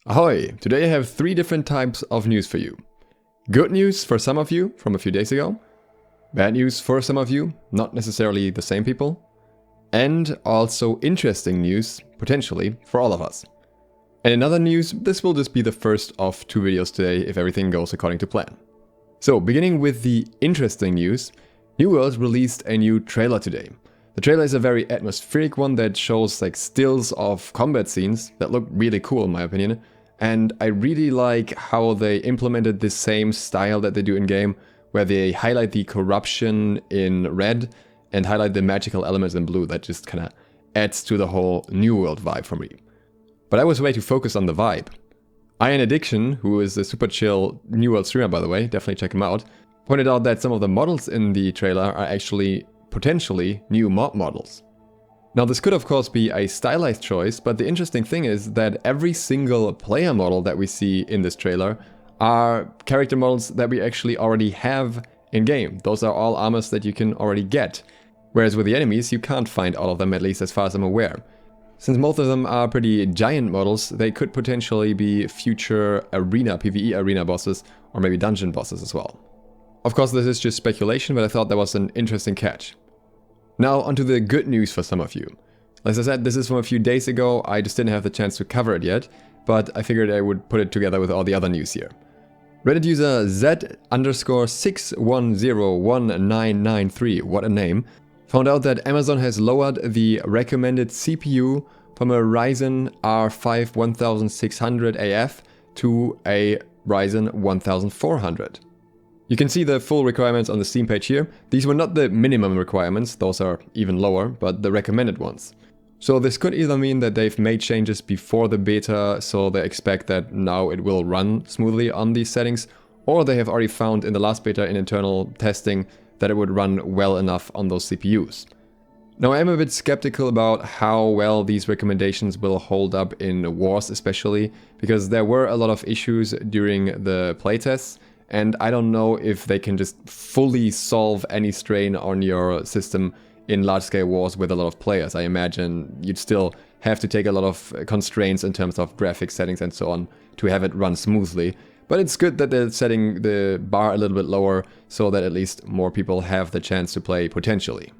Ahoy! Today I have 3 different types of news for you. Good news for some of you from a few days ago. Bad news for some of you, not necessarily the same people. And also interesting news, potentially, for all of us. And in other news, this will just be the first of 2 videos today if everything goes according to plan. So, beginning with the interesting news, New World released a new trailer today. The trailer is a very atmospheric one that shows like stills of combat scenes that look really cool in my opinion. And I really like how they implemented the same style that they do in game, where they highlight the corruption in red and highlight the magical elements in blue. That just kind of adds to the whole New World vibe for me. But I was way too focused on the vibe. Iron Addiction, who is a super chill New World streamer by the way, definitely check him out, pointed out that some of the models in the trailer are actually potentially new mod models. Now this could of course be a stylized choice, but the interesting thing is that every single player model that we see in this trailer are character models that we actually already have in game. Those are all armors that you can already get. Whereas with the enemies you can't find all of them, at least as far as I'm aware. Since most of them are pretty giant models, they could potentially be future arena, PvE arena bosses, or maybe dungeon bosses as well. Of course this is just speculation, but I thought that was an interesting catch. Now onto the good news for some of you. As I said, this is from a few days ago, I just didn't have the chance to cover it yet, but I figured I would put it together with all the other news here. Reddit user Z_61019993, what a name, found out that Amazon has lowered the recommended CPU from a Ryzen R5 1600 AF to a Ryzen 1400. You can see the full requirements on the Steam page here. These were not the minimum requirements, those are even lower, but the recommended ones. So this could either mean that they've made changes before the beta, so they expect that now it will run smoothly on these settings, or they have already found in the last beta in internal testing that it would run well enough on those CPUs. Now I am a bit skeptical about how well these recommendations will hold up in wars especially, because there were a lot of issues during the playtests, and I don't know if they can just fully solve any strain on your system in large-scale wars with a lot of players. I imagine you'd still have to take a lot of constraints in terms of graphics settings and so on to have it run smoothly. But it's good that they're setting the bar a little bit lower so that at least more people have the chance to play potentially.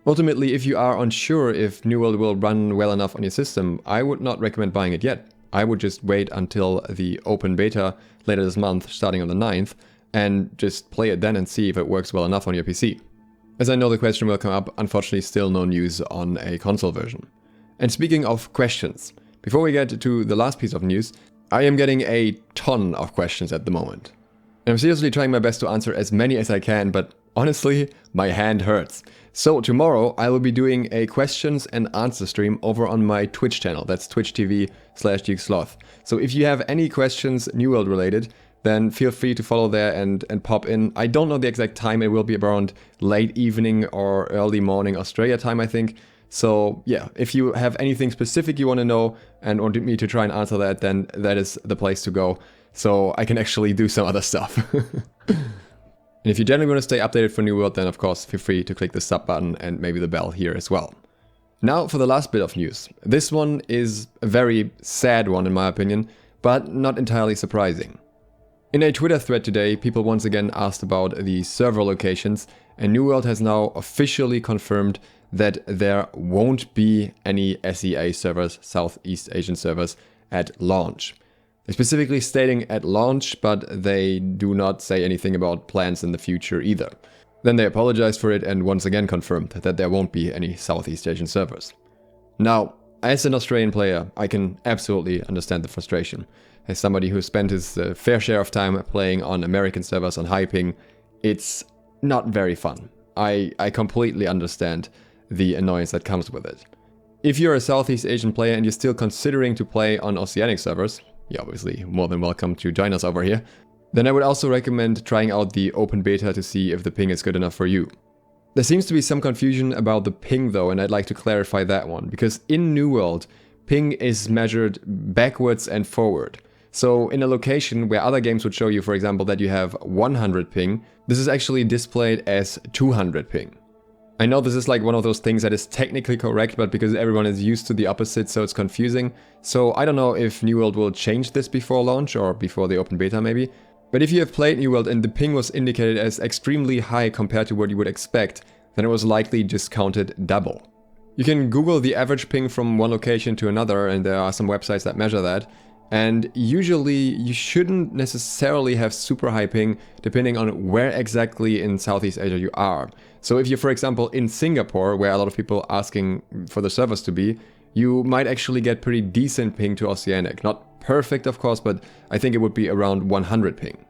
Ultimately, if you are unsure if New World will run well enough on your system, I would not recommend buying it yet. I would just wait until the open beta later this month, starting on the 9th, and just play it then and see if it works well enough on your PC. As I know the question will come up, unfortunately still no news on a console version. And speaking of questions, before we get to the last piece of news, I am getting a ton of questions at the moment. And I'm seriously trying my best to answer as many as I can, but honestly, my hand hurts. So tomorrow I will be doing a questions and answer stream over on my Twitch channel. That's twitch.tv/SLOTH. So if you have any questions New World related, then feel free to follow there and pop in. I don't know the exact time, it will be around late evening or early morning Australia time I think. So yeah, if you have anything specific you want to know and want me to try and answer that, then that is the place to go. So I can actually do some other stuff. And if you generally want to stay updated for New World, then of course feel free to click the sub button and maybe the bell here as well. Now for the last bit of news. This one is a very sad one in my opinion, but not entirely surprising. In a Twitter thread today, people once again asked about the server locations, and New World has now officially confirmed that there won't be any SEA servers, Southeast Asian servers, at launch. They're specifically stating at launch, but they do not say anything about plans in the future either. Then they apologized for it and once again confirmed that there won't be any Southeast Asian servers. Now, as an Australian player, I can absolutely understand the frustration. As somebody who spent his fair share of time playing on American servers on high ping, it's not very fun. I completely understand the annoyance that comes with it. If you're a Southeast Asian player and you're still considering to play on Oceanic servers, you're obviously more than welcome to join us over here, then I would also recommend trying out the open beta to see if the ping is good enough for you. There seems to be some confusion about the ping though, and I'd like to clarify that one, because in New World, ping is measured backwards and forward. So in a location where other games would show you, for example, that you have 100 ping, this is actually displayed as 200 ping. I know this is like one of those things that is technically correct, but because everyone is used to the opposite, so it's confusing. So I don't know if New World will change this before launch or before the open beta maybe. But if you have played New World and the ping was indicated as extremely high compared to what you would expect, then it was likely just counted double. You can Google the average ping from one location to another, and there are some websites that measure that. And usually you shouldn't necessarily have super high ping depending on where exactly in Southeast Asia you are. So if you're, for example, in Singapore, where a lot of people are asking for the servers to be, you might actually get pretty decent ping to Oceanic. Not perfect, of course, but I think it would be around 100 ping.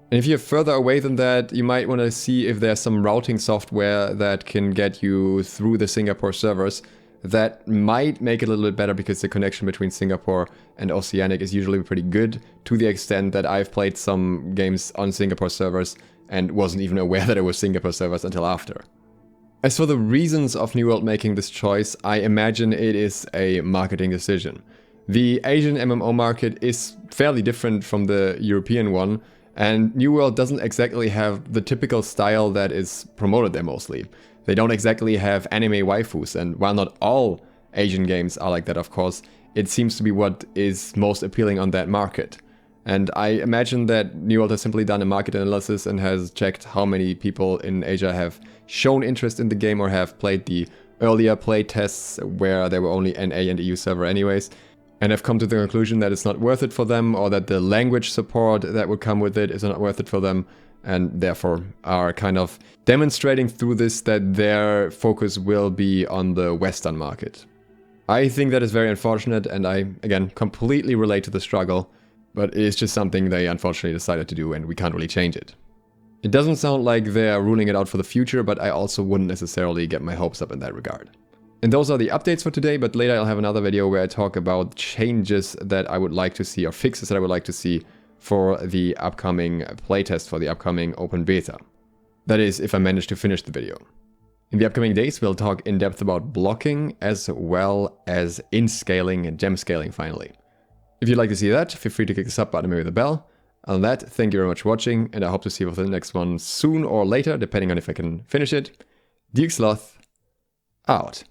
And if you're further away than that, you might want to see if there's some routing software that can get you through the Singapore servers. That might make it a little bit better because the connection between Singapore and Oceanic is usually pretty good, to the extent that I've played some games on Singapore servers and wasn't even aware that it was Singapore servers until after. As for the reasons of New World making this choice, I imagine it is a marketing decision. The Asian MMO market is fairly different from the European one, and New World doesn't exactly have the typical style that is promoted there mostly. They don't exactly have anime waifus, and while not all Asian games are like that, of course, it seems to be what is most appealing on that market. And I imagine that New World has simply done a market analysis and has checked how many people in Asia have shown interest in the game or have played the earlier play tests where there were only NA and EU server anyways, and have come to the conclusion that it's not worth it for them, or that the language support that would come with it is not worth it for them, and therefore are kind of demonstrating through this that their focus will be on the Western market. I think that is very unfortunate, and I, again, completely relate to the struggle, but it is just something they unfortunately decided to do, and we can't really change it. It doesn't sound like they're ruling it out for the future, but I also wouldn't necessarily get my hopes up in that regard. And those are the updates for today, but later I'll have another video where I talk about changes that I would like to see, or fixes that I would like to see for the upcoming playtest, for the upcoming open beta. That is, if I manage to finish the video. In the upcoming days, we'll talk in depth about blocking, as well as in-scaling and gem scaling finally. If you'd like to see that, feel free to click the sub button and maybe the bell. On that, thank you very much for watching, and I hope to see you for the next one soon or later, depending on if I can finish it. SLOTH, out.